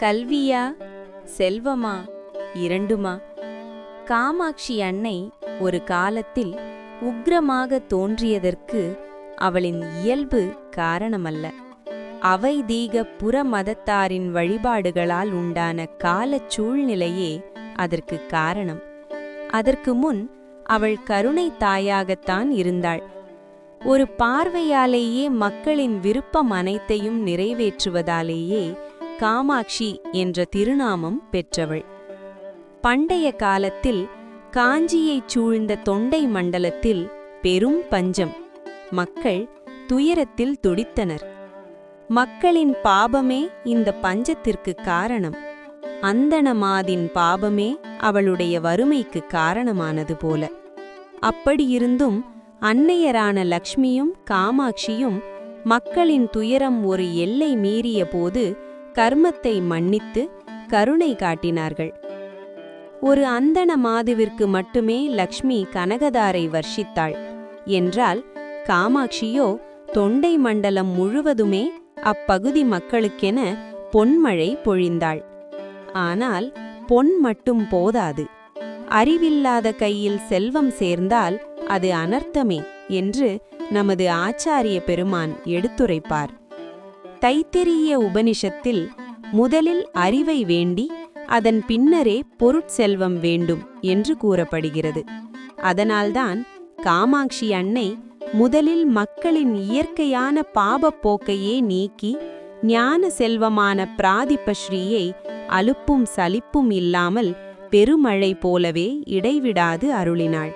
கல்வியா செல்வமா இரண்டுமா? காமாட்சி அன்னை ஒரு காலத்தில் உக்கிரமாக தோன்றியதற்கு அவளின் இயல்பு காரணமல்ல. அவைதீக புற மதத்தாரின் வழிபாடுகளால் உண்டான காலச் சூழ்நிலையே அதற்கு காரணம். அதற்கு முன் அவள் கருணை தாயாகத்தான் இருந்தாள். ஒரு பார்வையாலேயே மக்களின் விருப்பம் அனைத்தையும் நிறைவேற்றுவதாலேயே காமாட்சி என்ற திருநாமம் பெற்றவள். பண்டைய காலத்தில் காஞ்சியைச் சூழ்ந்த தொண்டை மண்டலத்தில் பெரும் பஞ்சம். மக்கள் துயரத்தில் துடித்தனர். மக்களின் பாபமே இந்த பஞ்சத்திற்கு காரணம். அந்தணமாதின் பாபமே அவளுடைய வறுமைக்கு காரணமானது போல. அப்படியிருந்தும் அன்னையரான லக்ஷ்மியும் காமாட்சியும் மக்களின் துயரம் ஒரு எல்லை மீறிய போது கர்மத்தை மன்னித்து கருணை காட்டினார்கள். ஒரு அந்தண மாதுவிற்கு மட்டுமே லக்ஷ்மி கனகதாரை வர்ஷித்தாள் என்றால், காமாட்சியோ தொண்டை மண்டலம் முழுவதுமே அப்பகுதி மக்களுக்கென பொன்மழை பொழிந்தாள். ஆனால் பொன் மட்டும் போதாது. அறிவில்லாத கையில் செல்வம் சேர்ந்தால் அது அனர்த்தமே என்று நமது ஆச்சாரிய பெருமான் எடுத்துரைப்பார். தைத்திரிய உபனிஷத்தில் முதலில் அறிவை வேண்டி அதன் பின்னரே பொருட்செல்வம் வேண்டும் என்று கூறப்படுகிறது. அதனால்தான் காமாட்சி அன்னை முதலில் மக்களின் இயற்கையான பாபப் போக்கையே நீக்கி ஞான செல்வமான பிராதிபஸ்ரீயை அலுப்பும் சலிப்பும் இல்லாமல் பெருமழை போலவே இடைவிடாது அருளினாள்.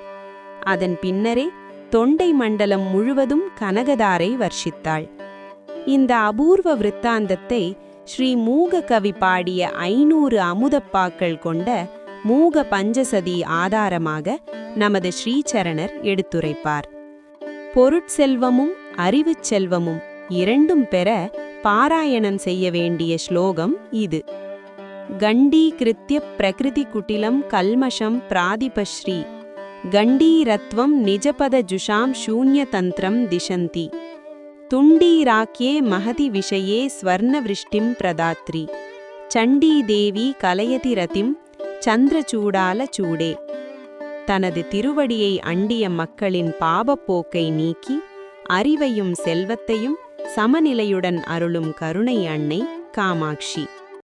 அதன் பின்னரே தொண்டை மண்டலம் முழுவதும் கனகதாரை வர்ஷித்தாள். இந்த அபூர்வ விருத்தாந்தத்தை ஸ்ரீ மூக கவி பாடிய 500 அமுதப்பாக்கள் கொண்ட மூக பஞ்சசதி ஆதாரமாக நமது ஸ்ரீசரணர் எடுத்துரைப்பார். பொருட்செல்வமும் அறிவுச் செல்வமும் இரண்டும் பெற பாராயணம் செய்ய வேண்டிய ஸ்லோகம் இது. கண்டீகிருத்ய பிரகிருதி குட்டிலம் கல்மஷம் பிராதிபஸ்ரீ கண்டீரத்வம் நிஜபத ஜுஷாம் சூன்யதந்திரம் திசந்தி துண்டீராக்கியே மகதி விஷயே ஸ்வர்ணவிருஷ்டிம் பிரதாத்ரி சண்டீ தேவி கலயதி ரதிம் சந்திரச்சூடால சூடே. தனது திருவடியை அண்டிய மக்களின் பாபப்போக்கை நீக்கி அறிவையும் செல்வத்தையும் சமநிலையுடன் அருளும் கருணை அன்னை காமாட்சி.